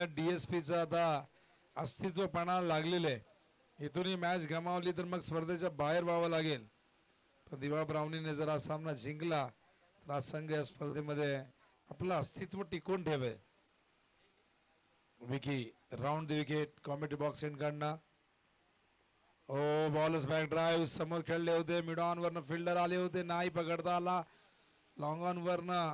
डीएसपीचा आता अस्तित्व पणाला लागलेलं आहे. इथूनही मॅच गमावली तर मग स्पर्धेच्या बाहेर व्हावं लागेल. पण दिवा ब्राउनीने जर हा सामना जिंकला तर हा संघ या स्पर्धेमध्ये आपलं अस्तित्व टिकवून ठेवेल. Vicky round the wicket comedy box end कडनं. ओ बॉलच बॅक ड्राईव्ह समोर खेळले होते. मिड ऑन वरनं फिल्डर आले होते, नाही पकडता आला. लॉंग ऑन वरनं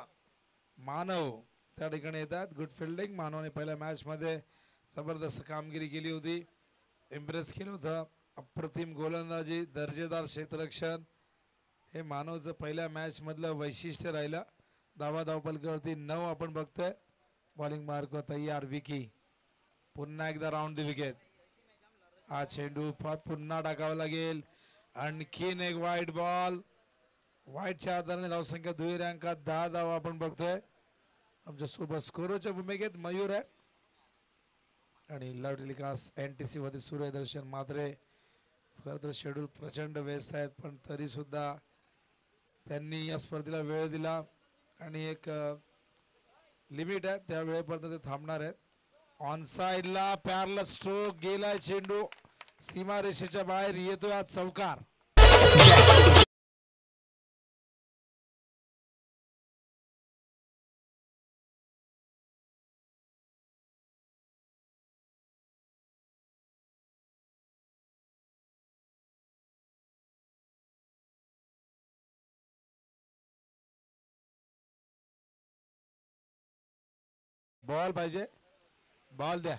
मानव त्या ठिकाणी येतात. Good fielding. मानवने पहिल्या मॅच मध्ये जबरदस्त कामगिरी केली होती, इम्प्रेस केलं होतं. अप्रतिम गोलंदाजी, दर्जेदार क्षेत्ररक्षण हे मानवचं पहिल्या मॅच मधलं वैशिष्ट्य राहिलं. धावपलकावरती 9 आपण बघतोय. बॉलिंग मार्क तयार. विकी पुन्हा एकदा राऊंड द विकेट. हा चेंडू पुन्हा टाकावा लागेल. आणखीन एक वाईट बॉल. वाईटच्या आधाराने धावसंख्या दुहेरी अंकात 10 धावा आपण बघतोय. आमच्या सोबत स्कोरच्या भूमिकेत मयूर आहे आणि लवलिकास एनटीसी मध्ये सूर्यदर्शन मात्रे. खरं तर शेड्यूल प्रचंड व्यस्त आहेत, पण तरी सुद्धा त्यांनी या स्पर्धेला वेळ दिला आणि एक लिमिट आहे त्या वेळेपर्यंत ते थांबणार आहेत. ऑन साइडला पॅरल स्ट्रोक गेलाय. चेंडू सीमारेषेच्या बाहेर येतोय. आज चौकार. बॉल पाहिजे, बॉल द्या.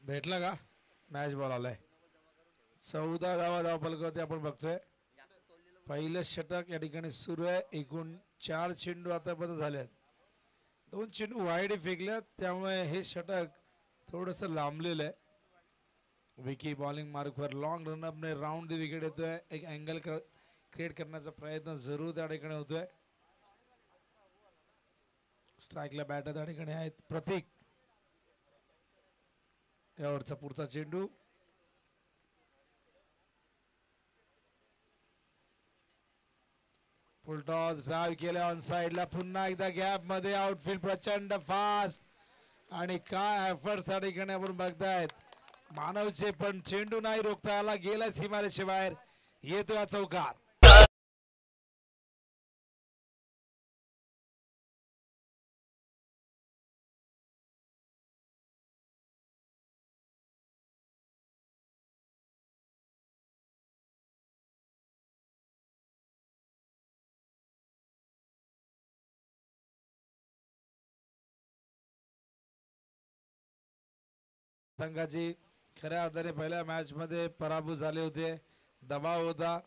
भेटला का? मॅच बॉल आलाय. 14 धावा फलकावरती आपण बघतोय. पहिलं षटक या ठिकाणी सुरू आहे. एकूण 4 चेंडू आतापर्यंत झाले आहेत. 2 चेंडू वाईड फेकल्यात, त्यामुळे हे षटक थोडस लांबलेलं आहे. विकी बॉलिंग मार्कवर लॉंग रनअपने राऊंड द विकेट येतोय. एक अँगल क्रिएट करण्याचा प्रयत्न जरूर त्या ठिकाणी होतोय. स्ट्राईकला बॅटर त्या ठिकाणी आहेत प्रतीक. यावरचा पुढचा चेंडू फुलटॉस ड्राईव्ह केला ऑन साइडला. पुन्हा एकदा गॅप मध्ये आउटफील्ड प्रचंड फास्ट आणि काय एफर्ट्स त्या ठिकाणी आपण बघतायत मानवचे, पण चेंडू नाही रोखता आला. गेला सीमारेषे बाहेर. येतोय चौकार. संघाची खऱ्या अर्थाने पहिल्या मॅच मध्ये पराभूत झाले होते. दबाव होता.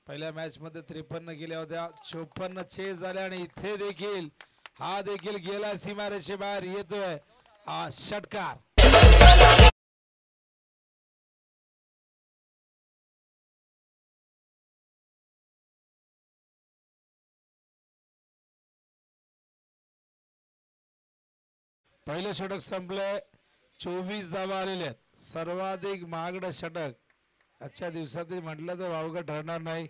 पहिल्या मॅच मध्ये 53 केल्या होत्या, 54 चेस झाल्या आणि इथे देखील हा देखील गेला सीमारेषे बाहेर. येतोय हा षटकार. पहिलं षटक संपलंय. 24 धावा आलेल्या आहेत. सर्वाधिक महागडं षटक आजच्या दिवसातील म्हटलं तर वावगं ठरणार नाही.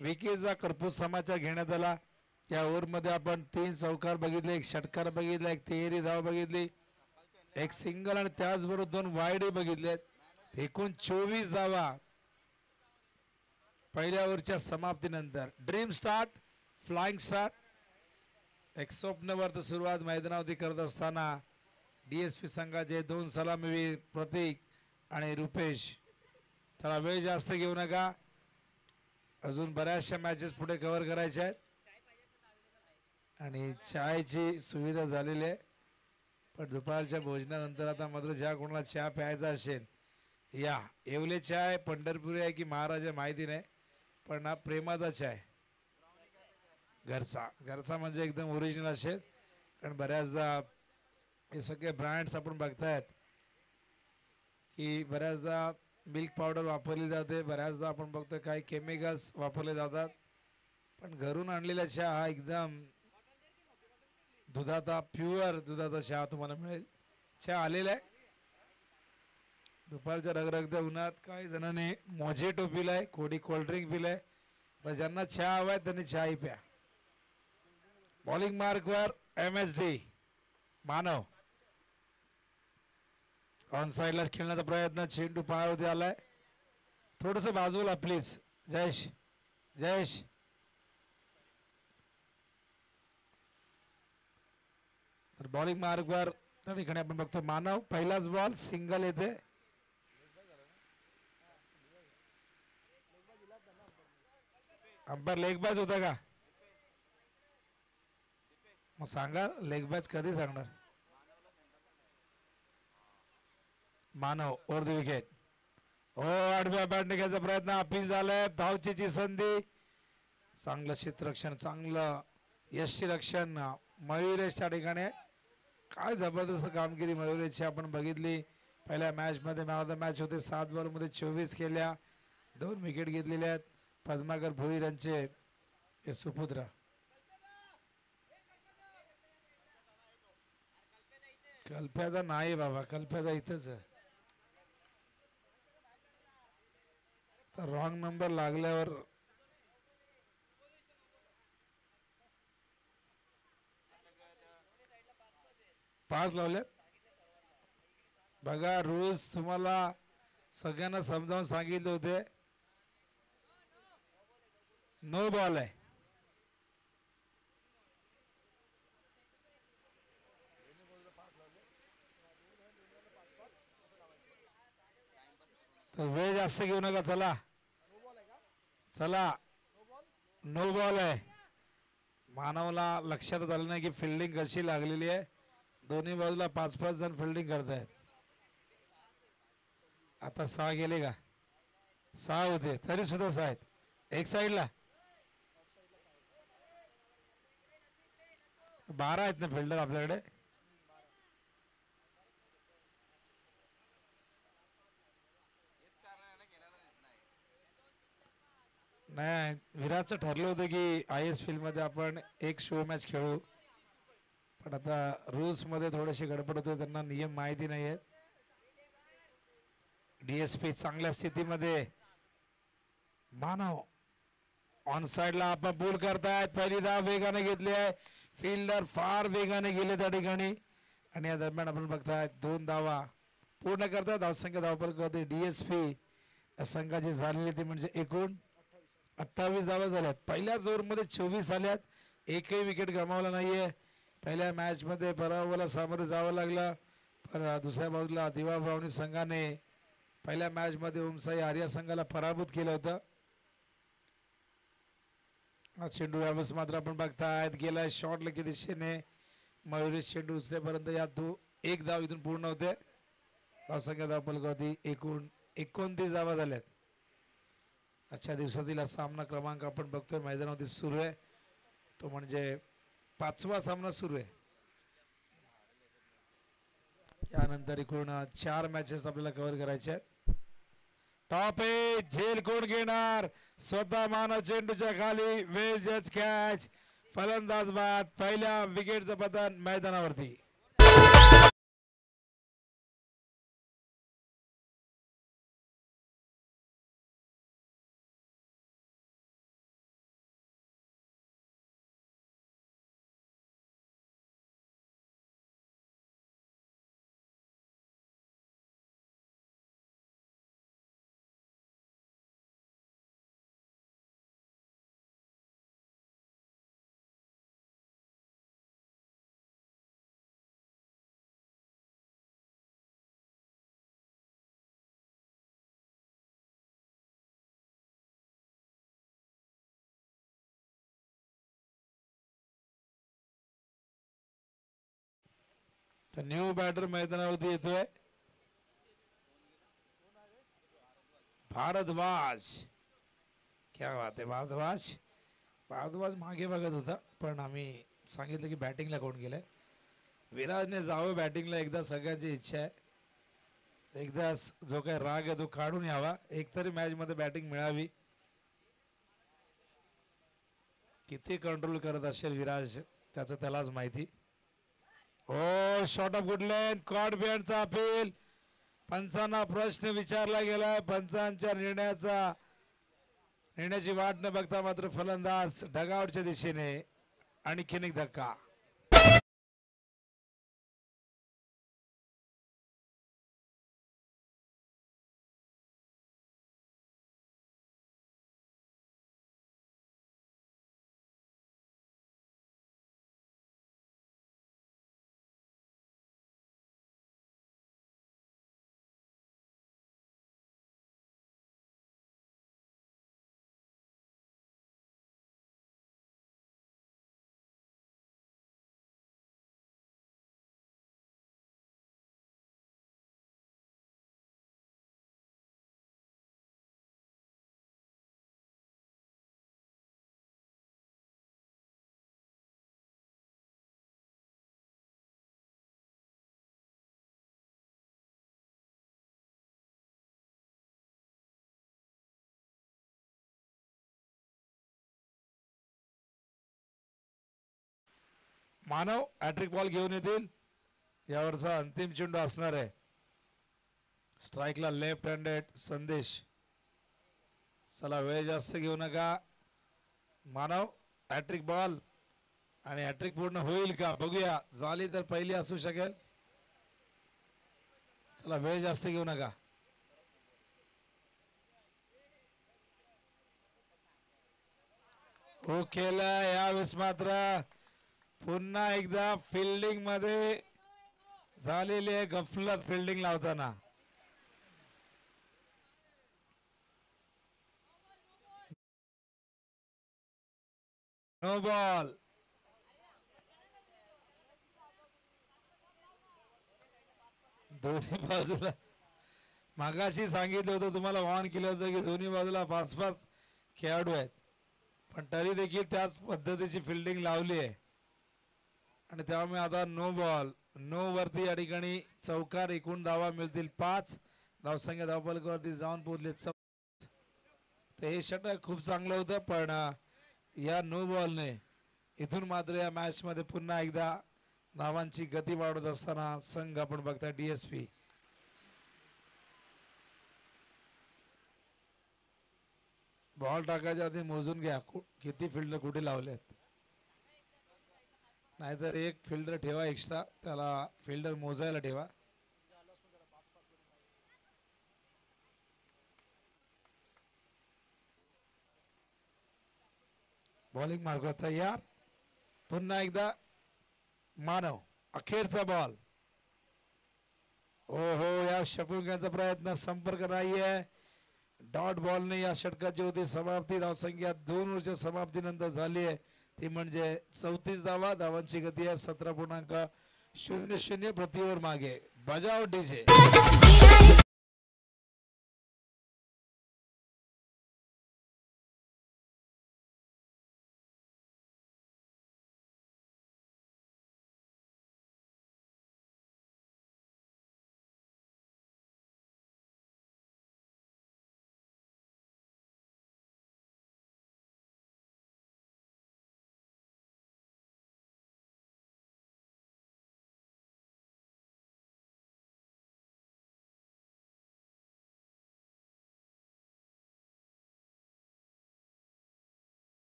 विकेचा कर्पूस समाचार घेण्यात आला. या ओव्हरमध्ये आपण 3 चौकार बघितले, एक षटकार बघितला, एक तिहेरी धाव बघितली, एक सिंगल आणि त्याचबरोबर 2 वाईड बघितलेत. एकूण 24 धावा पहिल्या ओव्हरच्या समाप्तीनंतर. Dream start, flying start. एक स्वप्नवर्त सुरुवात मैदानावरती करत असताना डीएसपी संघाचे 2 सलामीवीर प्रतीक आणि रुपेश. चला वेळ जास्त घेऊ नका, अजून बऱ्याचशा मॅचेस पुढे कव्हर करायच्या आहेत आणि चायची सुविधा झालेली आहे. पण दुपारच्या भोजनानंतर आता मात्र ज्या कोणाला चहा प्यायचा असेल या. येवले चाय पंढरपुरी आहे की महाराज आहे माहिती नाही, पण हा प्रेमाचा चाय. घरचा घरचा म्हणजे एकदम ओरिजिनल असेल. कारण बऱ्याचदा हे सगळे ब्रँड्स आपण बघतायत की बऱ्याचदा मिल्क पावडर वापरली जाते, बऱ्याचदा आपण बघतोय काही केमिकल्स वापरले जातात, पण घरून आणलेला चहा हा एकदम दुधाचा प्युअर दुधाचा चहा तुम्हाला मिळेल. चहा आलेला आहे. दुपारच्या रगरगत्या उन्हात काही जणांनी मोजेटो पिलाय, कोडी कोल्ड्रिंक पिलाय तर ज्यांना चहा हवाय त्यांनी चहाही प्या. बॉलिंग मार्कवर MSD मानव ऑन साइडला खेळण्याचा प्रयत्न. चेंडू पायावरती आलाय. थोडस बाजूला प्लीज. जयेश जयेश तर बॉलिंग मार्कवर त्या ठिकाणी आपण बघतो मानव. पहिलाच बॉल सिंगल येते. अंपायर लेग बॅच होता का? मग सांगा लेग बॅच कधी सांगणार? मानव ओव्हर द विकेट. हो आडव्या बॅटने घ्यायचा प्रयत्न. अपील झालाय. धावचीची संधी. चांगलं क्षेत्ररक्षण चांगलं यष्टीरक्षण मयुरेश त्या ठिकाणी. काय जबरदस्त कामगिरी मयुरेशची आपण बघितली. पहिल्या मॅच मध्ये मॅन ऑफ द मॅच होते. 7 बॉलमध्ये 24 केल्या. 2 विकेट घेतलेल्या आहेत. पद्माकर भोईर यांचे हे सुपुत्र. कल्प्याचा नाही बाबा. कल्प्याचा इथंच आहे. तर रॉंग नंबर लागल्यावर 5 लावल्यात. बघा रूल्स तुम्हाला सगळ्यांना समजावून सांगितले होते. नो बॉल आहे. तर वेळ जास्त घेऊ नका. चला चला नो बॉल आहे. मानवला लक्षात आलं नाही की फिल्डिंग कशी लागलेली आहे. दोन्ही बाजूला 5-5 जण फिल्डिंग करतायत. आता 6 गेले का? 6 होते तरी सुद्धा 6 आहेत. एक साईडला 12 आहेत ना फिल्डर आपल्याकडे. नाही विराटचं ठरलं होतं की IS फील्ड मध्ये आपण एक शो मॅच खेळू. पण आता रूल्स मध्ये थोडेसे गडबड होते. त्यांना नियम माहिती नाही आहेत. DSP चांगल्या स्थितीमध्ये. मानव ऑन साइडला आपण पूल करतायत. पहिली धाव वेगाने घेतली आहे. फिल्डर फार वेगाने गेले त्या ठिकाणी. आणि या दरम्यान आपण बघताय 2 धावा पूर्ण करतात. धावसंख्या धावफलक होते DSP संघाची झालेली ती म्हणजे एकूण 28 धावा झाल्यात. पहिल्याच ओव्हरमध्ये 24 आल्यात. एकही विकेट गमावला नाहीये. पहिल्या मॅच मध्ये पराभवाला सामोरं जावं लागलं. पण दुसऱ्या बाजूला दिवा भावनी संघाने पहिल्या मॅच मध्ये ओमसाई आर्या संघाला पराभूत केलं होतं. चेंडू यावेळेस मात्र आपण बघतायत गेलाय शॉर्ट लेगच्या दिशेने. मयुरेश चेंडू उचलेपर्यंत या 1 धाव इथून पूर्ण होते. धावसंख्या धावफलक होती एकूण 29 धावा झाल्यात. आजच्या दिवसातील हा सामना क्रमांक आपण बघतोय मैदानावरती सुरू आहे. तो म्हणजे 5वा सामना सुरू आहे. यानंतर एकूण 4 मॅचेस आपल्याला कव्हर करायचे आहेत. टॉप एज झेल कोण घेणार? स्वतः मानव चेंडूच्या खाली. वेल जज कॅच. फलंदाज बाद. पहिल्या विकेटचं पतन मैदानावरती. तर न्यू बॅटर मैदानावरती येतोय भारद्वाज. क्या बात आहे भारद्वाज. भारद्वाज मागे बघत होता पण आम्ही सांगितलं की बॅटिंगला कोण गेलंय. विराजने जावं बॅटिंगला. एकदा सगळ्यांची इच्छा आहे. एकदा जो काही राग आहे तो काढून यावा. एकतरी मॅच मध्ये बॅटिंग मिळावी. किती कंट्रोल करत असेल विराज त्याचं त्यालाच माहिती. हो शॉर्ट ऑफ गुडलँड. कॉट बिहाइंडचा अपील. पंचांना प्रश्न विचारला गेलाय. पंचांच्या येण्याची वाट न बघता मात्र फलंदाज डगआउटच्या दिशेने आणखीन एक धक्का. मानव हॅट्रिक बॉल घेऊन येतील. यावरचा अंतिम चेंडू असणार आहे. स्ट्राइकला लेफ्ट हँडेड संदेश. चला वेळ जास्त घेऊ नका. मानव हॅट्रिक बॉल आणि हॅट्रिक पूर्ण होईल का बघूया. झाली तर पहिली असू शकेल. चला वेळ जास्त घेऊ नका. हो केलं यावेळेस मात्र पुन्हा एकदा फिल्डिंग मध्ये झालेली आहे गफलत. फिल्डिंग लावताना नो बॉल. दोन्ही बाजूला मागाशी सांगितलं होतं तुम्हाला ऑन केलं होतं की दोन्ही बाजूला 5-5 खेळाडू आहेत. पण तरी देखील त्याच पद्धतीची फिल्डिंग लावली आहे आणि त्यामुळे आता नो बॉल. नो वरती या ठिकाणी चौकार. एकूण धावा मिळतील 5. धावसंख्या धावफलकावरती जाऊन पोहोचले 4. तर हे षटक खूप चांगलं होतं पण या नो बॉलने इथून मात्र या मॅच मध्ये पुन्हा एकदा धावांची गती वाढवत असताना संघ आपण बघता डीएसपी. बॉल टाकायच्या आधी मोजून घ्या किती फिल्डर कुठे लावलेत. नाहीतर एक फिल्डर ठेवा एक्स्ट्रा. त्याला फिल्डर मोजायला ठेवा. बॉलिंग मार्ग तयार. पुन्हा एकदा मानव अखेरचा बॉल. ओहो या षटकांचा प्रयत्न संपर्क नाहीये. डॉट बॉलने या षटकाची होती समाप्ती. धावसंख्या 2 ओव्हरच्या समाप्तीनंतर झाली आहे ती म्हणजे 34 धावा. धावांची गती आहे 17.00 प्रति ओव्हर मागे. बजाव डीजे.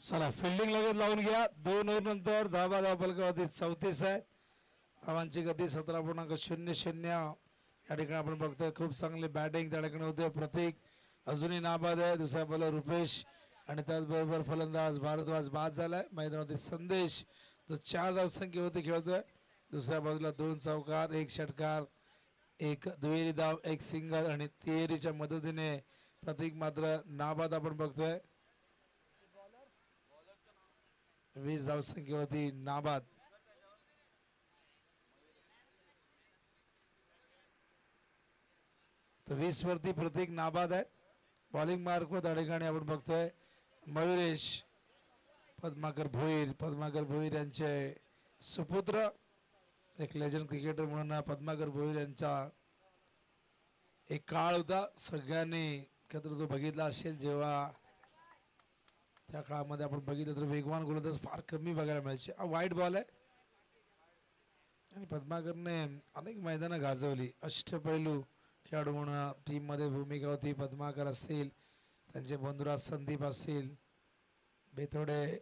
चला फिल्डिंग लगेच लावून घ्या. 2 ओव्हर नंतर धावा धावफलकावरती 34 आहेत. धावांची गती 17.00. या ठिकाणी आपण बघतोय खूप चांगली बॅटिंग त्या ठिकाणी होते. प्रतीक अजूनही नाबाद आहे. दुसऱ्या बॉलर रुपेश आणि त्याचबरोबर फलंदाज भारद्वाज बाद झालाय. मैदानावरती संदेश जो 4 धावसंख्येवरती खेळतोय. दुसऱ्या बाजूला 2 चौकार 1 षटकार 1 दुहेरी धाव 1 सिंगल आणि तिहेरीच्या मदतीने प्रतीक मात्र नाबाद आपण बघतोय. 20 धावसंख्येवरती नाबाद. तर 20 वरती प्रतीक नाबाद आहे. बॉलिंग मार्क वर त्या ठिकाणी आपण बघतोय मयुरेश पद्माकर भोईर यांचे सुपुत्र एक लेजंड क्रिकेटर म्हणून पद्माकर भोईर यांचा एक काळ होता. सगळ्यांनी एकत्र तो बघितला असेल. जेव्हा त्या काळामध्ये आपण बघितलं तर वेगवान गोलंदाज फार कमी बघायला मिळायचे. वाईट बॉल आहे आणि पद्माकरने अनेक मैदानं गाजवली. अष्टपैलू खेळाडू म्हणून टीम मध्ये भूमिका होती. पद्माकर असतील त्यांचे बंधुराज संदीप असतील. बेथोडे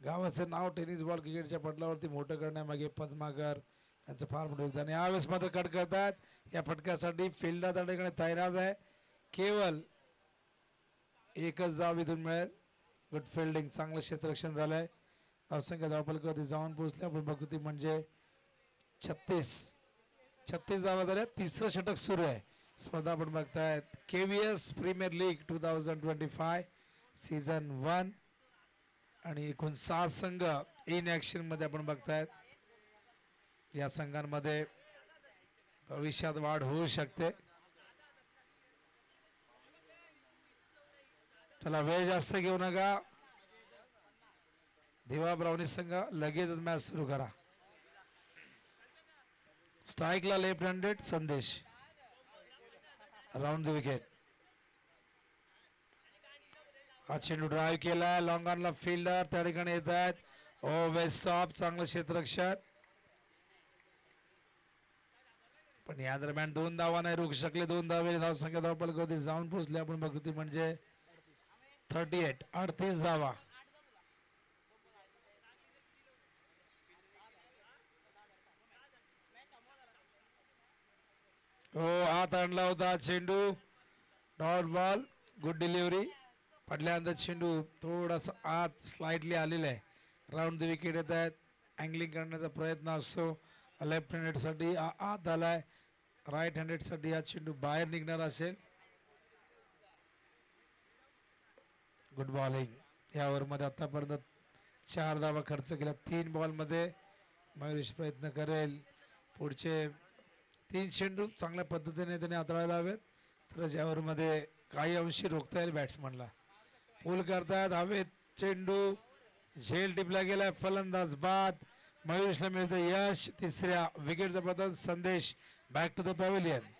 गावाचं नाव टेनिस बॉल क्रिकेटच्या पटलावरती मोठं करण्यामागे पद्माकर यांचं फार मोठं योगदान. यावेळेस मात्र कट करतात. या फटक्यासाठी फिल्डर त्या ठिकाणी तैनात आहे. केवळ एकच धाव इथून मिळेल. गुड फिल्डिंग चांगलं क्षेत्ररक्षण झालंय. धावसंख्या धावफलकावरती जाऊन पोहोचले आपण बघतो ती म्हणजे 36 धावा झाल्या. तिसरं षटक सुरू आहे. स्पर्धा आपण बघतायत KVS प्रीमियर लीग 2025 सीझन 1 आणि एकूण 6 संघ इन ऍक्शन मध्ये आपण बघतायत. या संघांमध्ये भविष्यात वाढ होऊ शकते. चला वेळ जास्त घेऊ नका. दिवा ब्राउनी संघ लगेचच मॅच सुरू करा. स्ट्राईकला लेफ्ट हँडेड संदेश राऊंड द विकेट. हा चेंडू ड्राईव्ह केला. लॉंग ऑनला फिल्डर त्या ठिकाणी येत आहेत. वेल स्टॉप चांगलं क्षेत्ररक्षण पण या दरम्यान 2 धावा नाही रोखू शकले. 2 धावे धावसंख्या धावफलकावरती जाऊन पोहोचले आपण बघतो ती म्हणजे 38 धावा. आत आणला होता चेंडू. Dot ball good delivery. पडल्यानंतर चेंडू थोडासा आत स्लाइडली आलेला आहे. राऊंड द विकेट येत आहेत. अँगलिंग करण्याचा प्रयत्न असतो. लेफ्ट हँडेड साठी आत आलाय. राईट हँडेड साठी हा चेंडू बाहेर निघणार असेल. Good bowling. या ओव्हरमध्ये आतापर्यंत 4 धावा खर्च केल्या. 3 बॉलमध्ये मयुरेश प्रयत्न करेल. पुढचे 3 चेंडू चांगल्या पद्धतीने त्याने हाताळायला हवेत तरच या ओव्हरमध्ये काही अंशी रोखता येईल बॅट्समनला. पूल करतात हवेत चेंडू. झेल टिपला गेलाय. फलंदाज बाद. मयुरेशला मिळतं यश. तिसऱ्या विकेटचा बदल. Sandesh back to the pavilion.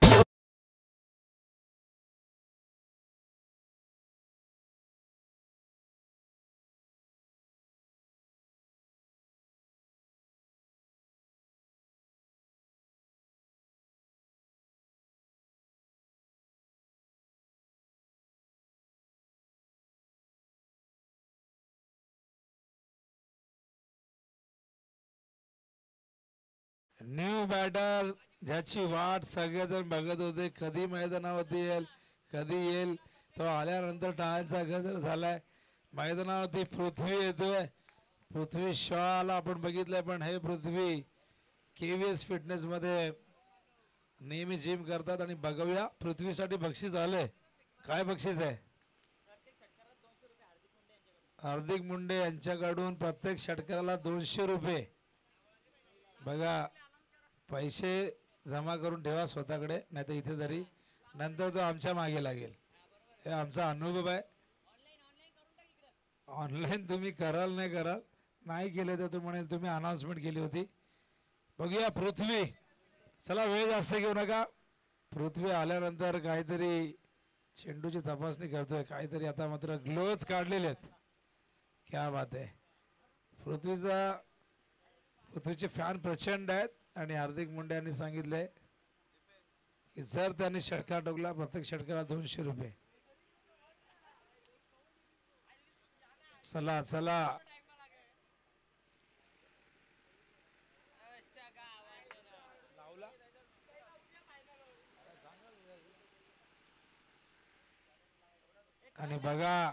New batter ज्याची वाट सगळेजण बघत होते. कधी मैदानावरती येईल कधी येईल. तो आल्यानंतर टाळ्यांचा गजर झालाय. मैदानावरती पृथ्वी येतोय. पृथ्वी शॉला आपण बघितलंय पण हे पृथ्वी KVS फिटनेस मध्ये नेहमी जिम करतात आणि बघूया पृथ्वीसाठी बक्षीस आले. काय बक्षीस आहे? हार्दिक मुंडे यांच्याकडून प्रत्येक षटकाराला 200 रुपये. बघा पैसे जमा करून ठेवा स्वतःकडे नाही तर इथे तरी नंतर तो आमच्या मागे लागेल. हे आमचा अनुभव आहे. ऑनलाईन तुम्ही कराल नाही केले तर तू म्हणेल तुम्ही अनाउन्समेंट केली होती. बघूया पृथ्वी. चला वेळ जास्त घेऊ नका. पृथ्वी आल्यानंतर काहीतरी चेंडूची तपासणी करतोय. काहीतरी आता मात्र ग्लोव्ज काढलेले आहेत. क्या बात आहे. पृथ्वीचे फॅन प्रचंड आहेत आणि हार्दिक मुंडे यांनी सांगितले की जर त्यांनी षटकार ठोकला प्रत्येक षटकाला 200 रुपये. चला चला आणि बघा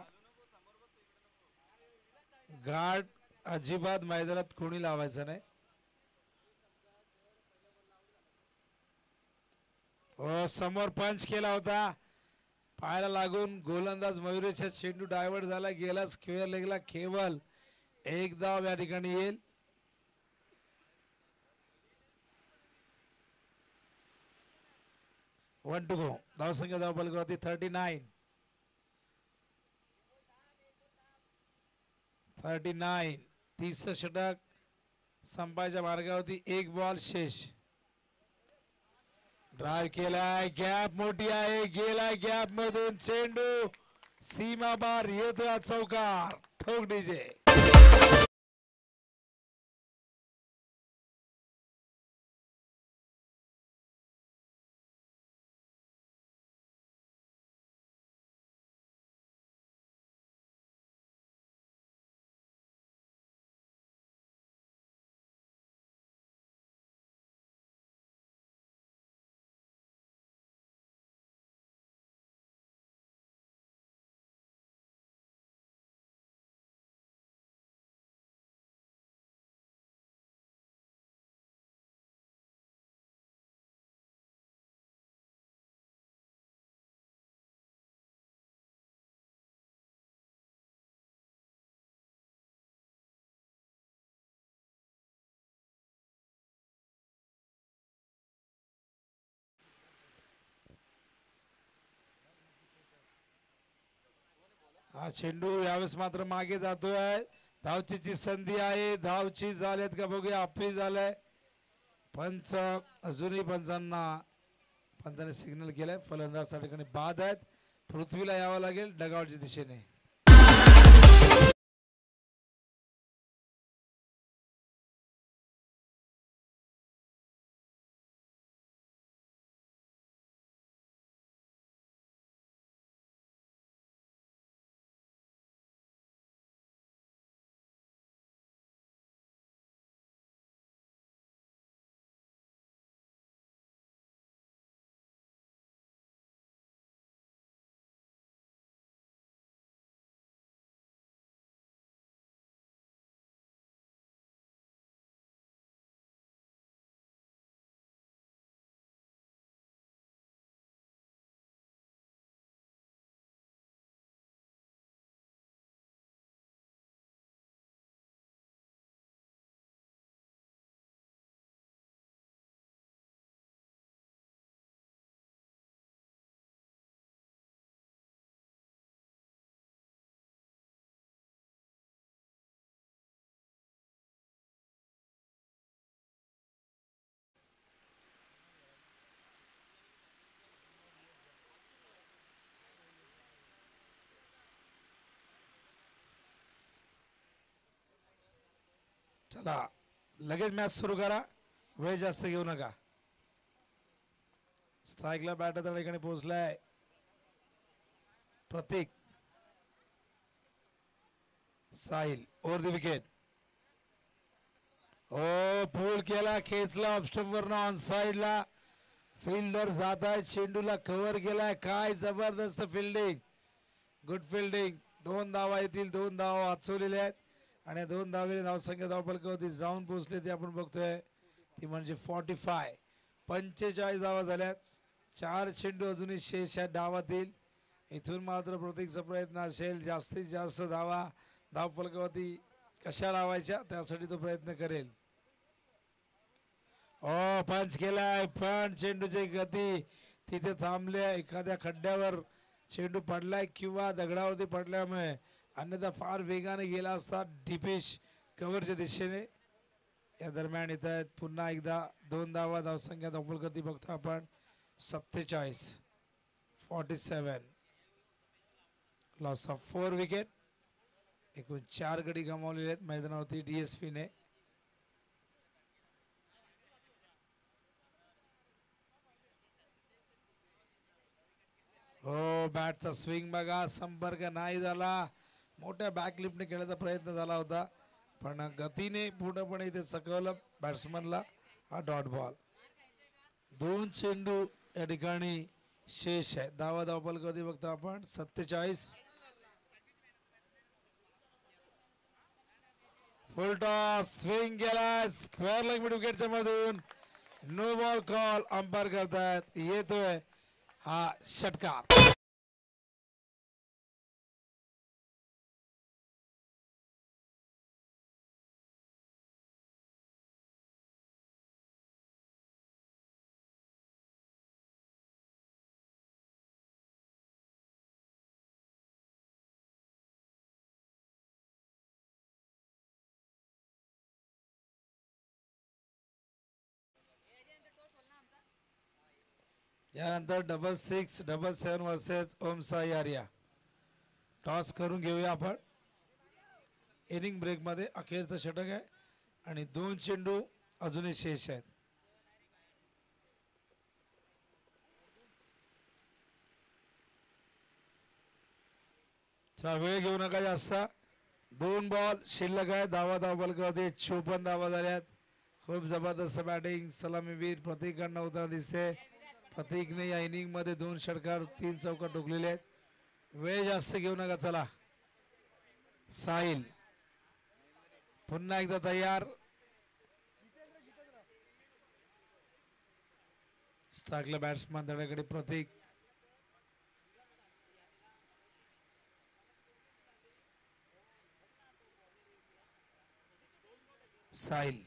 गाठ अजिबात मैदानात कोणी लावायचं नाही. हो समोर पंच केला होता पायाला लागून गोलंदाज मयुरेशचा चेंडू डायव्हर्ट झाला गेला स्क्वेअर लेगला केवळ एक धाव या ठिकाणी येईल. वन टू गो धावसंख्या धाव बलगवती 39 30 षटक संपायच्या मार्गावरती एक बॉल शेष. ड्राइव केलाय गॅप मोठी आहे गेलाय गॅप मधून चेंडू सीमा बार येतोय चौकार ठोक डीजे. हा चेंडू यावेळेस मात्र मागे जातोय धावचीची संधी आहे धावची झालेत का बघूया अपील झालंय पंच अजूनही पंचाने सिग्नल केलाय फलंदाज ठिकाणी बाद आहेत पृथ्वीला यावं लागेल डगआउटच्या दिशेने. चला लगेच मॅच सुरू करा वेळ जास्त घेऊ नका. स्ट्राइकला बॅटर त्या ठिकाणी पोहोचलाय प्रतीक साहिल ओव्हर द विकेट. ओ पूल केला खेचला ऑफस्टंपवरनं ऑन साइडला फिल्डर जात आहे चेंडूला कव्हर केलाय काय जबरदस्त फिल्डिंग गुड फिल्डिंग. 2 धावा येतील 2 धावा वाचवलेल्या आहेत आणि 2 धावेने धावसंख्या धावफलकावरती जाऊन पोहोचले ते आपण बघतोय ती म्हणजे 45 धावा झाल्यात 4 चेंडू अजूनही शेष आहेत डावातील. इथून मात्र प्रत्येकचा प्रयत्न असेल जास्तीत जास्त धावा धावफलकावरती कशा लावायच्या त्यासाठी तो प्रयत्न करेल. ओ पंच केलाय पण चेंडूची गती तिथे थांबले एखाद्या खड्ड्यावर चेंडू पडलाय किंवा दगडावरती पडल्यामुळे अन्यथा फार वेगाने गेला असता डिपिश कव्हरच्या दिशेने. या दरम्यान इथं पुन्हा एकदा 2 धावा धावसंख्या धावफलकावरती बघतो आपण 47 लॉस ऑफ 4 विकेट एकूण 4 गडी गमावलेले आहेत मैदानावरती डीएसपीने. हो बॅटचा स्विंग बघा संपर्क नाही झाला मोठ्या बॅकलिपने खेळण्याचा प्रयत्न झाला होता, पण गतीने पूर्णपणे इथे सकवलं बॅट्समनला. हा डॉट बॉल. 2 चेंडू या ठिकाणी शेष आहे. धावफल कधी बघतो आपण 47. फुल टॉस स्विंग केला स्क्वेअर लेग मिड विकेटच्या मधून. नो बॉल कॉल अंपायर करतायत. येतोय हा षटकार. यानंतर 6-7 वर्सेस ओमसाई आर्या. टॉस करून घेऊया आपण. इनिंग ब्रेक मध्ये अखेरचं षटक आहे आणि 2 चेंडू अजूनही शेष आहेत. वेळ घेऊ नका जास्त. 2 बॉल शिल्लक आहे. धावफलकामध्ये 54 धावा झाल्यात. खूप जबरदस्त बॅटिंग सलामीवीर प्रतीककडनं होताना दिसते. प्रतीकने या इनिंग मध्ये 2 षटकार 3 चौकार ठोकलेले आहेत. वेळ जास्त घेऊ नका. चला साहिल पुन्हा एकदा तयार. स्ट्राईकला बॅट्समन त्याच्याकडे प्रतीक. साहिल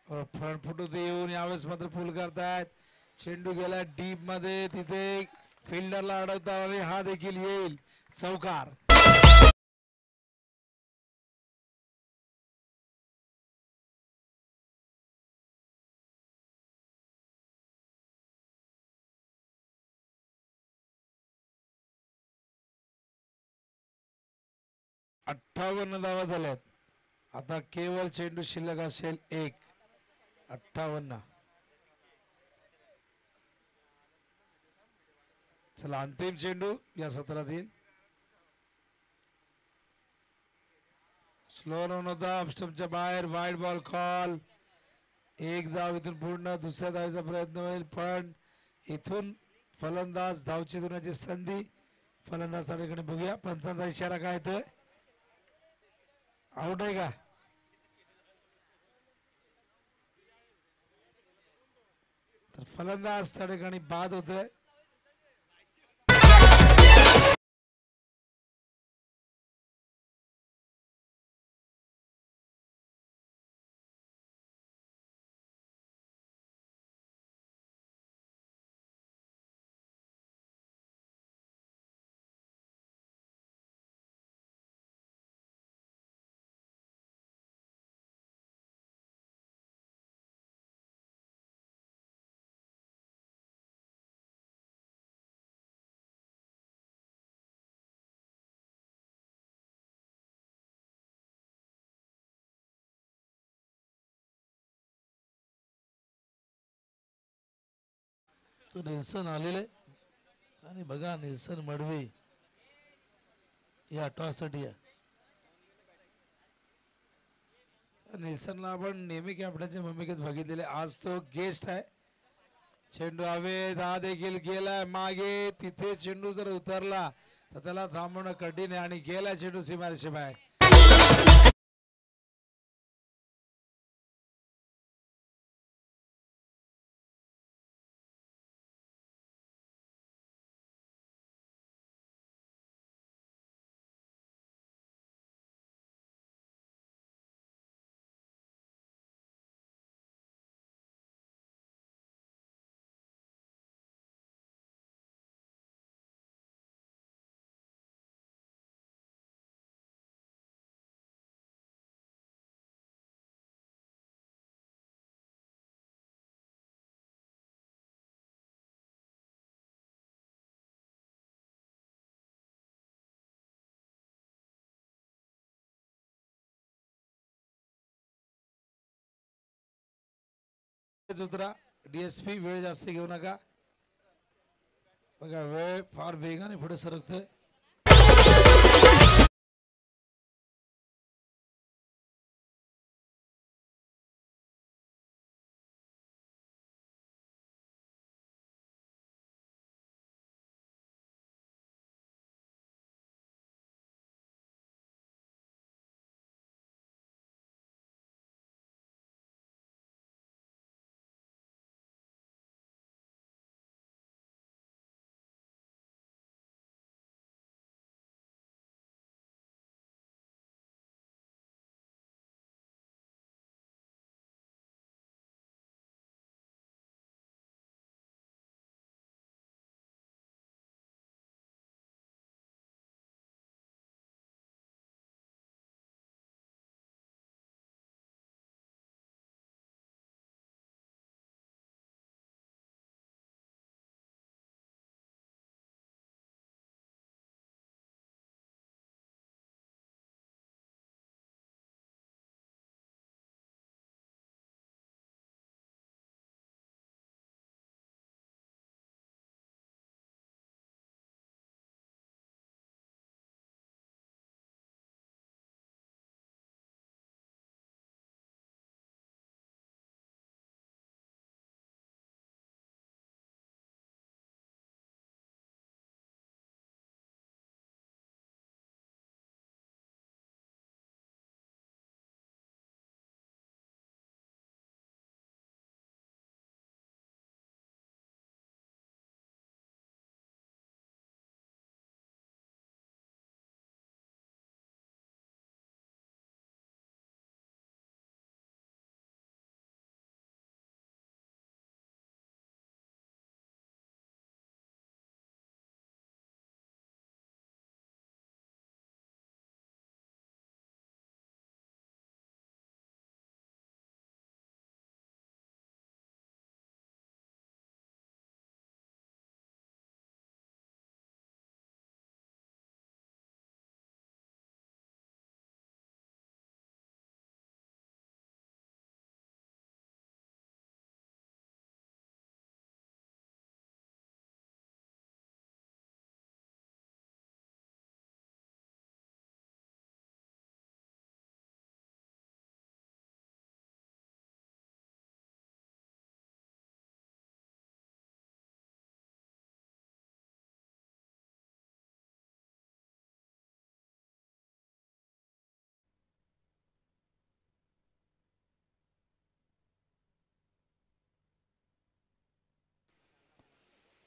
फ्रंट फुट होते येऊन यावेळेस मात्र फुल करतायत. चेंडू गेला डीप मध्ये. तिथे फिल्डरला अडवता आणि हा देखील येईल चौकार. अठ्ठावन्न धावा झाल्यात. आता केवळ चेंडू शिल्लक असेल 1. 58. चला अंतिम चेंडू या सत्रातील. स्लो रन होता स्टंपच्या बाहेर. Wide ball call. 1 धाव इथून पूर्ण. दुसऱ्या धावेचा प्रयत्न होईल पण इथून फलंदाज धावची होण्याची संधी. फलंदाज बघूया पंचांचा इशारा काय येतोय. आउट आहे का. तर फलंदाज त्या ठिकाणी बाद होतोय. तो निल्सन आलेले आणि बघा निल्सन मडवी या टॉससाठी आहे. निल्सनला आपण नेहमी कॅप्टनच्या भूमिकेत बघितलेले. आज तो गेस्ट आहे. चेंडू हवेत. हा देखील गेलाय मागे. तिथे चेंडू जर उतरला तर त्याला थांबवणं कठीण आहे आणि गेला चेंडू सीमारेषे बाहेर. उतरा डीएसपी. वेळ जास्त घेऊ नका. बघा वेळ फार वेगाने पुढे सरकतोय.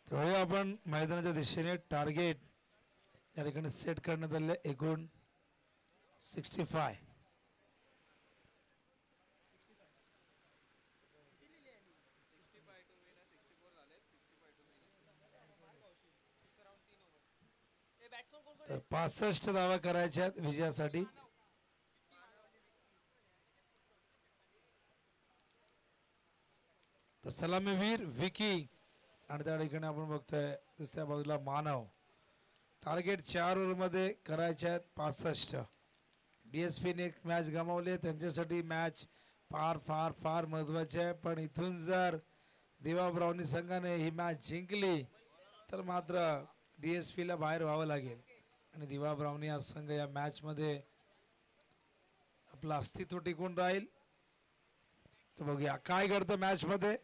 त्यावेळी आपण मैदानाच्या दिशेने टार्गेट या ठिकाणी सेट करण्यात आले. एकूण 65. तर 65 धावा करायच्या आहेत विजयासाठी. तर सलामीवीर विकी आणि त्या ठिकाणी आपण बघतोय दुसऱ्या बाजूला मानव. टार्गेट 4 ओव्हरमध्ये करायचे आहेत 65. DSPने एक मॅच गमावली, त्यांच्यासाठी मॅच फार फार फार महत्वाची आहे. पण इथून जर दिवा ब्राउनी संघाने ही मॅच जिंकली तर मात्र DSPला बाहेर व्हावं लागेल आणि दिवा ब्राउनी हा संघ या मॅचमध्ये आपलं अस्तित्व टिकून राहील. तर बघूया काय घडतं मॅचमध्ये.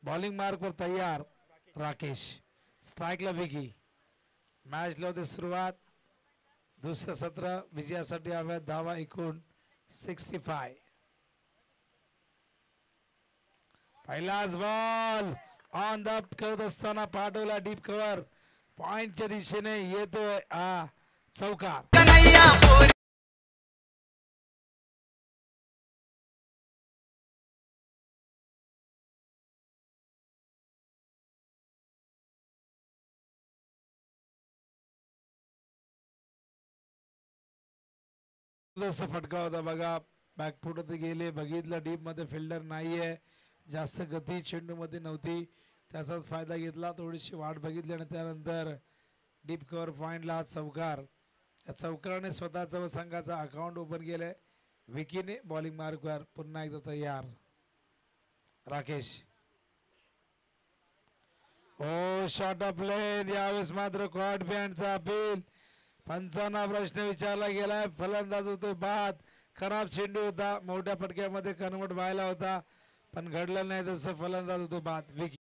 बॉलिंग मार्कवर तयार राकेश, स्ट्राईकला विकी. मॅचला होते सुरुवात. दुसरं सत्र विजयासाठी हव्या धावा एकूण 65. पहिलाच बॉल ऑन द करत असताना पाठवला डीप कव्हर. पॉइंटच्या दिशेने येतोय हा चौकार. फटका होता बघा. बॅकफुट होते गेले, बघितलं डीप मध्ये फिल्डर नाहीये, जास्त गती चेंडू मध्ये नव्हती, त्याचाच फायदा घेतला. थोडीशी वाट बघितली आणि त्यानंतर डीप कव्हर पॉइंटला चौकार. या चौकाराने स्वतःचा व संघाचा अकाउंट ओपन केलंय. विकीने बॉलिंग मार्कवर पुन्हा एकदा तयार राकेश. ओ शॉट ऑफ लेन, यावेळेस मात्र कॉट बँडचा अपील. पंचांना प्रश्न विचारला गेलाय. फलंदाज होतो बाद. खराब चेंडू होता, मोठ्या फटक्यामध्ये कन्वर्ट व्हायला होता पण घडलं नाही तसं. फलंदाज होतो बाद. विकेट.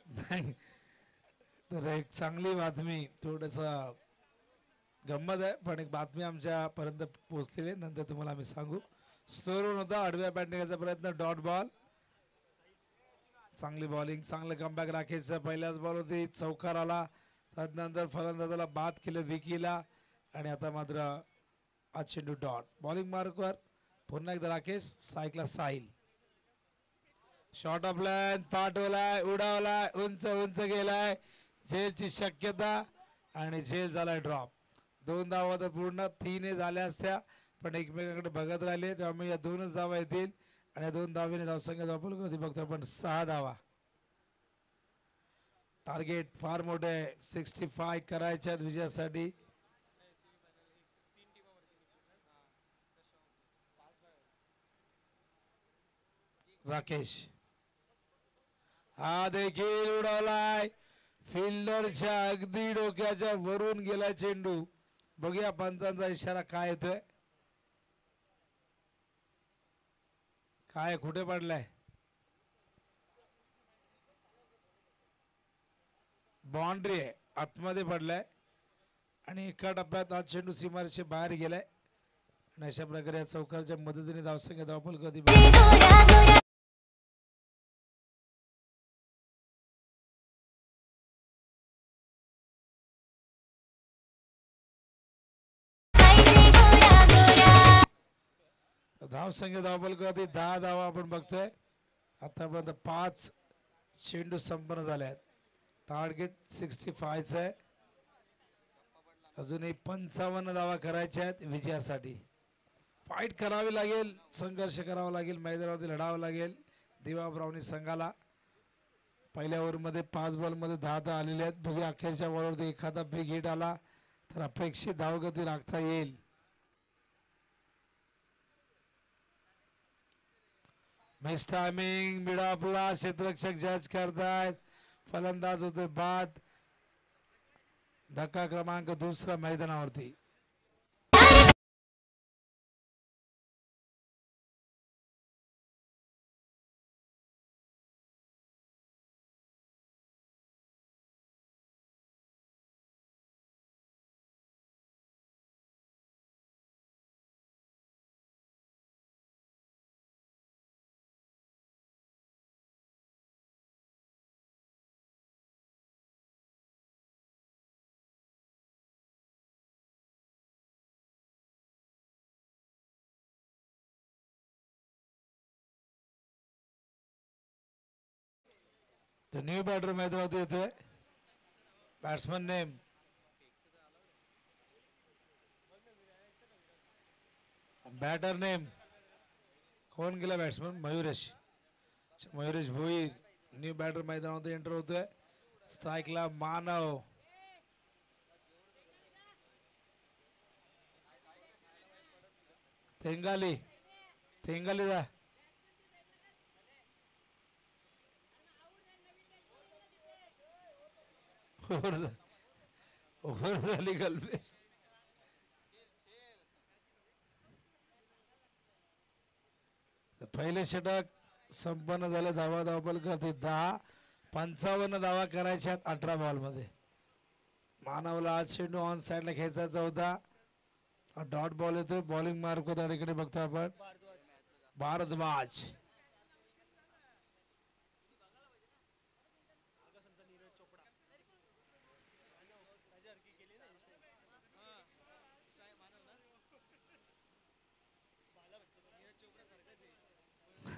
नाही तर एक चांगली बातमी, थोडस गंमत आहे पण एक बातमी आमच्यापर्यंत पोहोचलेली आहे, नंतर तुम्हाला आम्ही सांगू. स्लो रन होता, आडव्या बॅटिंगचा प्रयत्न, डॉट बॉल. चांगली बॉलिंग, चांगलं कमबॅक राखेशचं. पहिल्याच बॉल होती, चौकार आला. त्यानंतर फलंदाजाला बाद केलं विकीला आणि आता मात्र आज चेंडू डॉट. बॉलिंग मार्कवर पुन्हा एकदा राकेश, स्ट्राईकला साहिल. शॉर्ट ऑफ लाईन, पाठवलाय, उडावलाय, उंच उंच गेलाय. झेलची शक्यता आणि झेल झालाय ड्रॉप. 2 धावा तर पूर्ण 3 झाल्या असत्या पण एकमेकांकडे बघत राहिले त्यामुळे या 2च धावा येतील आणि या 2 धावेने धावसंख्या धावपल कधी बघतो आपण 6 धावा. टार्गेट फार मोठे, 65 करायच्यात विजयासाठी. राकेश हा देखील उडवलाय, फिल्डरच्या अगदी डोक्याच्या वरून गेला चेंडू. बघूया पंचांचा इशारा काय येतोय, काय कुठे पडलाय. बाउंड्री आहे, आतमध्ये पडलाय आणि एका टप्प्यात आज चेंडू सीमारेषे बाहेर गेलाय आणि अशा प्रकारे या चौकारच्या मदतीने धावसंख्या धावपल कधी धावसंख्या धावपल कधी 10 धावा आपण बघतोय. आतापर्यंत 5 चेंडू संपन्न झाले आहेत. टार्गेट 65 आहे, अजूनही 55 धावा करायच्या आहेत विजयासाठी. फाईट करावी लागेल, संघर्ष करावा लागेल, मैदानामध्ये लढावं लागेल दिवा ब्राउनी संघाला. पहिल्या ओव्हरमध्ये 5 बॉलमध्ये 10 आलेले आहेत. बघूया अखेरच्या बॉलवरती एखादा बिग हिट आला तर अपेक्षित धावगती राखता येईल. मिस टायमिंग, मिड ऑफला क्षेत्ररक्षक जज करतायत, फलंदाज होते बाद. धक्का क्रमांक 2 मैदानावरती. तो न्यू बॅटर मैदानावरती येतोय. बॅट्समन नेम बॅटर नेम कोण गेला batsman, Mayuresh. Mayuresh Bhoir new batter मैदानामध्ये एंटर होतोय. स्ट्राईकला मानव. तेंगाली तेंगाली जा. ओव्हर झाली कल्पेश. पहिले षटक संपन्न झाले. धावा धावपल करते 10. 55 धावा करायच्या 18 बॉलमध्ये. मानवला आज चेंडू ऑन साईडला खेचायचा होता. डॉट बॉल येतोय. बॉलिंग मार्क होता इकडे बघतो आपण भारद्वाज.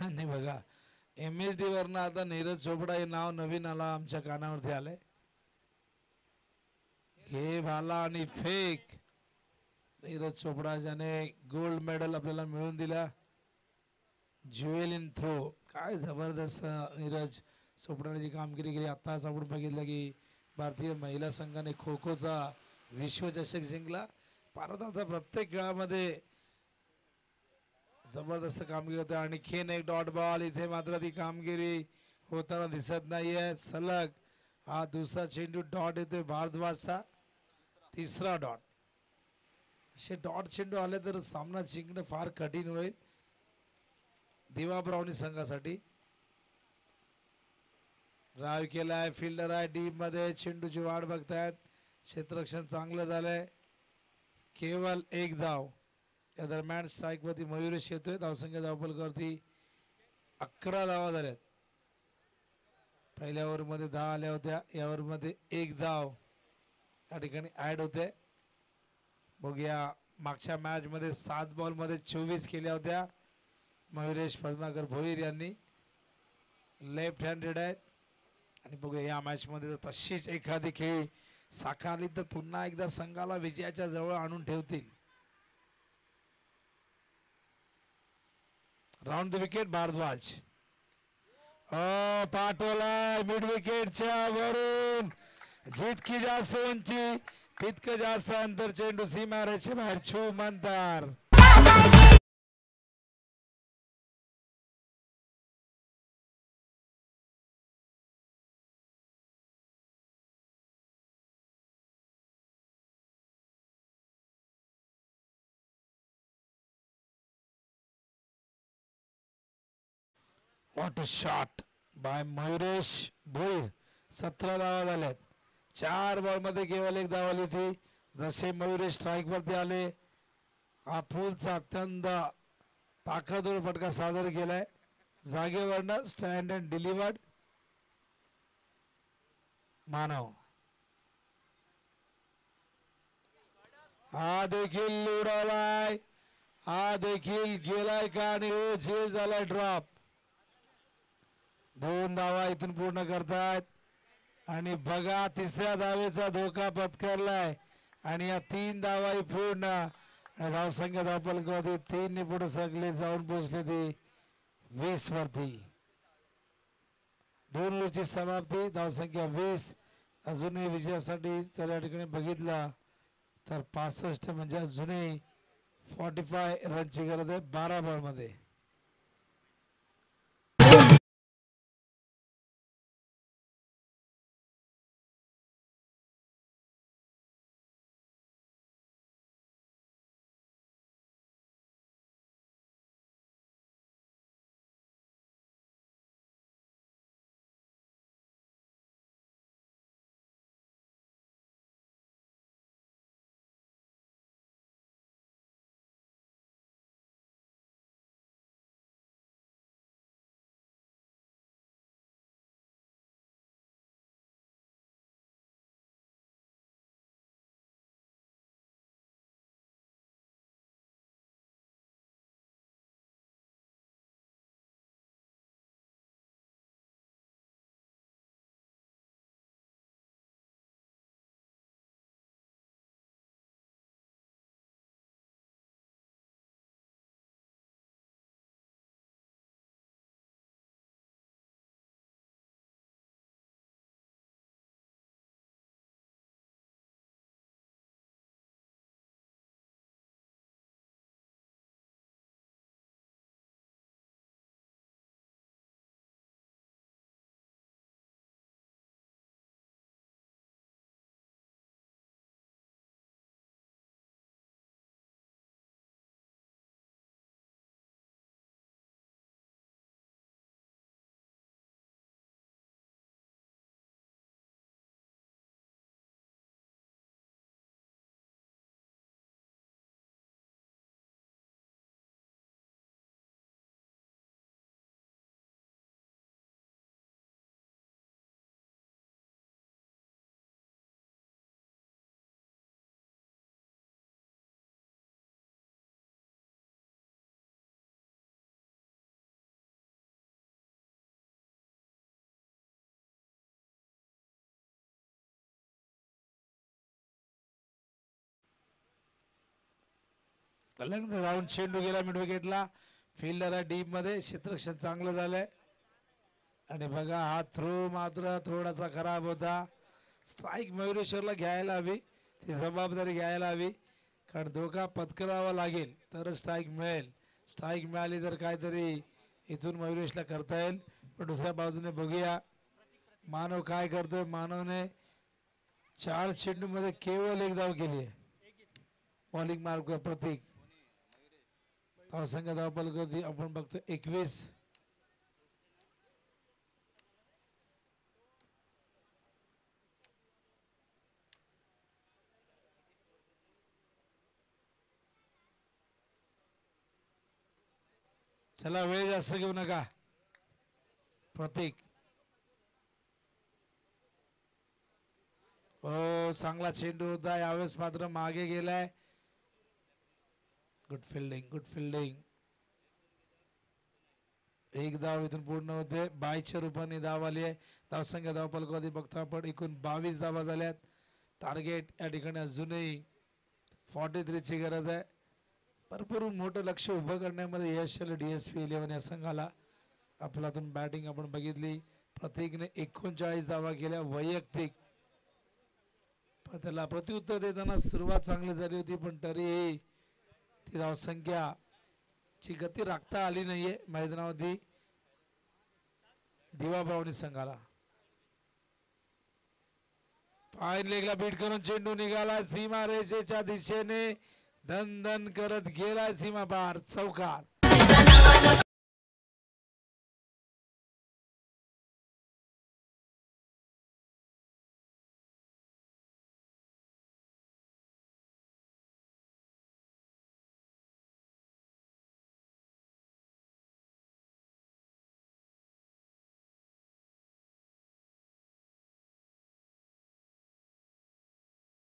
आणि बघा MSD वरनं आता नीरज चोपडा हे नाव नवीन आला आमच्या कानावरती आलंय. हे भाला आणि फेक. नीरज चोपडा ज्याने गोल्ड मेडल आपल्याला मिळवून दिला. Javelin throw. काय जबरदस्त नीरज चोपडाने कामगिरी केली. आत्ताच आपण बघितलं की भारतीय महिला संघाने खो खोचा विश्वचषक जिंकला. भारत आता प्रत्येक खेळामध्ये जबरदस्त कामगिरी होते. आणखीन एक डॉट बॉल. इथे मात्र ती कामगिरी होताना दिसत नाहीये. सलग हा दुसरा चेंडू डॉट येतोय भारद्वाजचा. तिसरा डॉट. असे डॉट चेंडू आले तर सामना जिंकणं फार कठीण होईल दिवा ब्राउनी संघासाठी. ड्राईव्ह केलाय. फिल्डर आहे डीप मध्ये. चेंडूची वाट बघतायत. क्षेत्ररक्षण चांगलं झालंय. केवळ एक धाव. या दरम्यान स्ट्राईक वरती मयुरेश येतोय. धावसंख्या धावफलकावरती 11 धावा झाल्यात. पहिल्या ओव्हरमध्ये 10 आल्या होत्या. या ओव्हरमध्ये एक धाव या ठिकाणी ऍड होते. बघूया मागच्या मॅच मध्ये 7 बॉल मध्ये 24 केल्या होत्या मयुरेश पद्माकर भोईर यांनी. लेफ्ट हँडेड आहेत. आणि बघूया या मॅच मध्ये जर तशीच एखादी खेळी साकारली तर पुन्हा एकदा संघाला विजयाच्या जवळ आणून ठेवतील. Round the wicket Bhardwaj. पाठवलाय मिड विकेटच्या वरून. जितकी जास्त उंची तितकं जास्त अंतर. चेंडू सीमारेषे बाहेर. छू Mantar. What a shot bye Mayuresh Bhoir. 17 धावा झाल्यात. 4 बॉल मध्ये केवळ एक धाव आली होती. जसे मयुरेश स्ट्राईक वरती आले हा फुलचा अत्यंत ताकदवर फटका सादर केलाय. जागेवरनं स्टँड अँड डिलिव्हर्ड. मानव हा देखील उडवलाय. हा देखील गेलाय का आणि हो झेल झालाय ड्रॉप. 2 धावा इथून पूर्ण करतात. आणि बघा तिसऱ्या धावेचा धोका पत्करलाय. आणि या 3 धावाही पूर्ण. धावसंख्या धावफलकावरती 3 ने पुढे सगळे जाऊन पोहोचले ते 20 वरती. 2 ओव्हरची समाप्ती. धावसंख्या 20. अजूनही विजयासाठी जर या ठिकाणी बघितला तर 65 म्हणजे अजूनही 45 रनची गरज आहे 12 बॉल मध्ये. राऊंड चेंडू गेला मिड विकेटला. फिल्डर आहे डीप मध्ये, क्षेत्ररक्षण चांगलं झालंय. आणि बघा हा थ्रो मात्र थोडासा खराब होता. स्ट्राईक मयुरेश्वरला घ्यायला हवी, ती जबाबदारी घ्यायला हवी, कारण धोका पत्करावा लागेल तर स्ट्राईक मिळेल. स्ट्राईक मिळाली तर काहीतरी इथून मयुरेशला करता येईल. पण दुसऱ्या बाजूने बघूया मानव काय करतोय. मानवने 4 चेंडूमध्ये केवळ 1 धाव केली आहे. बॉलिंग मार्क प्रतीक धावसंख्या धावपल आपण बघतो 21. चला वेळ जास्त घेऊ नका. प्रतीक हो चांगला चेंडू होता, यावेळेस मात्र मागे गेलाय. Good fielding, good fielding. 1 धाव इथून पूर्ण होते. 22च्या रूपाने धाव आली आहे. धावसंख्या धावपलकावरती बघतो आपण एकूण 22 धावा झाल्यात. टार्गेट या ठिकाणी अजूनही 43 ची गरज आहे. भरपूर मोठं लक्ष उभं करण्यामध्ये यश आलं DSP 11 या संघाला. आपल्यातून बॅटिंग आपण बघितली. प्रतीकने 39 धावा केल्या वैयक्तिक. त्याला प्रत्युत्तर देताना सुरुवात चांगली झाली होती, पण तरीही ती धावसंख्या ची गती राखता आली नाहीये मैदानावरती दिवा ब्राउनी संघाला. फाईन लेगला बीट करून चेंडू निघाला सीमा रेषेच्या दिशेने, धन धन करत गेला सीमा पार, चौकार.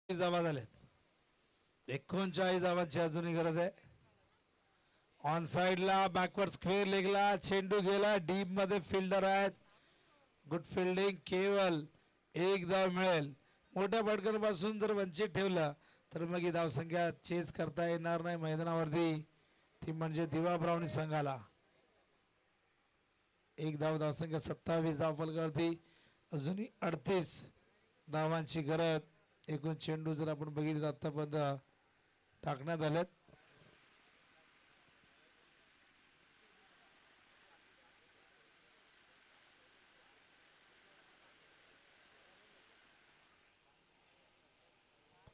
धावा झालेत. 39 धावांची अजूनही गरज आहे. ऑन साइडला बॅकवर्ड स्क्वेअर लेगला चेंडू गेला डीप मध्ये, फिल्डर आहेत. गुड फिल्डिंग, केवळ 1 धाव मिळेल. मोठ्या फटकांपासून जर वंचित ठेवलं तर मग ही धावसंख्या चेस करता येणार नाही मैदानावरती, ती म्हणजे दिवा ब्राउनी संघाला. 1 धाव, धावसंख्या 27 धाव फलकावरती, अजूनही 38 धावांची गरज. एकूण चेंडू जर आपण बघितलं आतापर्यंत टाकण्यात आलेत.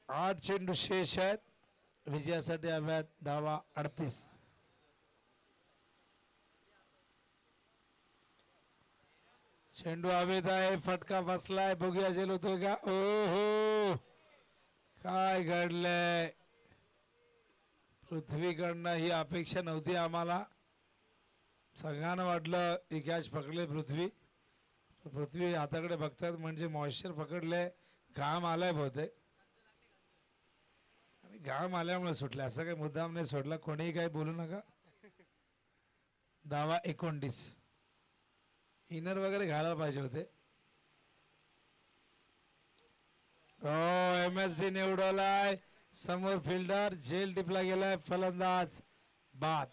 आठ चेंडू शेष आहेत. विजयासाठी हव्यात धावा 38. चेंडू हवेत आहे, फटका बसलाय, बघूया झेल होतोय का. ओहो काय घडलंय. पृथ्वीकडनं ही अपेक्षा नव्हती आम्हाला. सगळ्यांना वाटलं ही कॅच पकडले पृथ्वी. पृथ्वी हाताकडे बघतात म्हणजे मॉइश्चर पकडले, घाम आलाय बहुतेक. आणि घाम आल्यामुळे सुटले, असं काही मुद्दाम नाही सोडला. कोणीही काही बोलू नका. धावा 29. इनर वगैरे घालायला पाहिजे होते. हो MSD निवडलाय. समोर फिल्डर झेल टिपला गेलाय, फलंदाज बाद.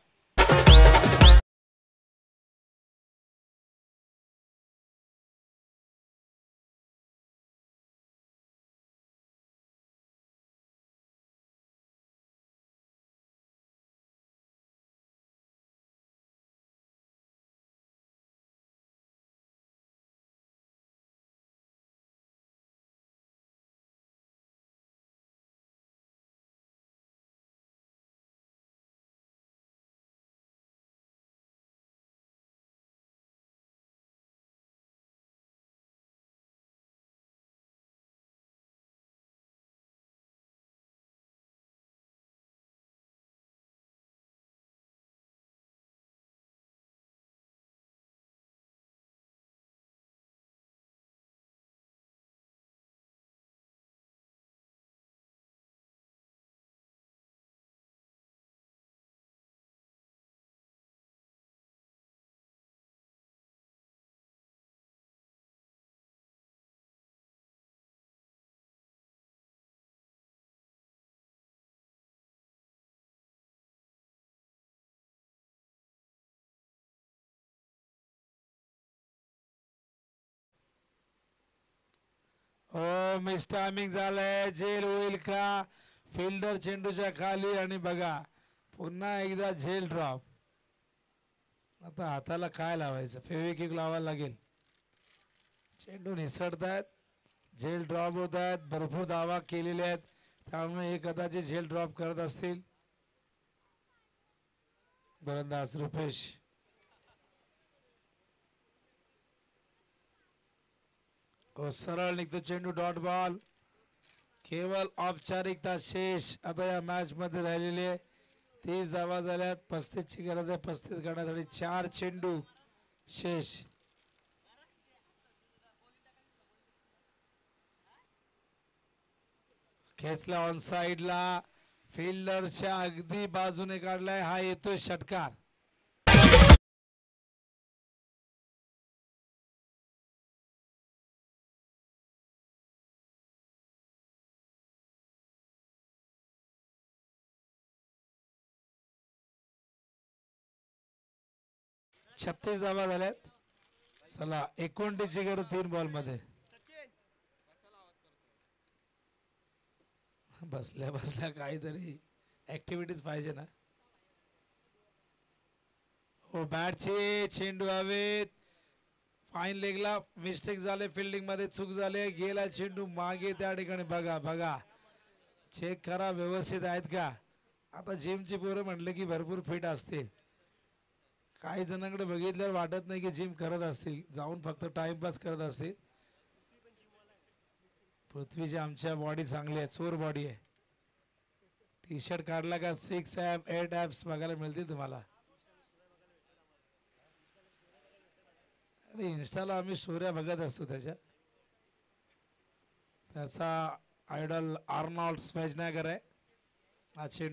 हो मिस टायमिंग झालंय. झेल होईल का? फिल्डर चेंडूच्या खाली आणि बघा पुन्हा एकदा झेल ड्रॉप. आता हाताला काय लावायचं? फेविक्विक लावायला लागेल. चेंडू निसटतायत, झेल ड्रॉप होत आहेत, भरपूर धावा केलेले आहेत, त्यामुळे हे कदाचित झेल ड्रॉप करत असतील. गोलंदाज रुपेश. सरळ निघतो चेंडू. Dot ball. केवळ औपचारिकता शेष आता या मॅच मध्ये राहिलेले. 30 धावा झाल्यात. 35 ची गरज आहे. 35 करण्यासाठी 4 चेंडू शेष. खेचला ऑन साइडला. फिल्डरच्या अगदी बाजूने काढलाय. हा येतोय षटकार. छत्तीस धावा झाल्यात. चला 29 ची गरज 3 बॉल मध्ये. बसल्या बसल्या काहीतरी ऍक्टिव्हिटीज पाहिजे ना. हो बॅटचे चेंडू हवेत. फाईन लेगला मिस्टेक झाले. फिल्डिंग मध्ये चूक झाले. गेला चेंडू मागे. त्या ठिकाणी बघा बघा चेक करा व्यवस्थित आहेत का. आता जिमची पोरं म्हटलं की भरपूर फिट असतील. काही जणांकडे बघितल्यावर वाटत नाही की जिम करत असतील. जाऊन फक्त टाइमपास करत असतील. पृथ्वीची आमच्या बॉडी चांगली आहे. चोर बॉडी आहे. टी शर्ट काढला का 6 ॲप 8 ॲप्स बघायला मिळतील तुम्हाला. अरे इन्स्टाला आम्ही स्टोऱ्या बघत असतो त्याच्या. त्याचा आयडॉल आर्नॉल्ड श्वार्झनेगर आहे. हा चेंडू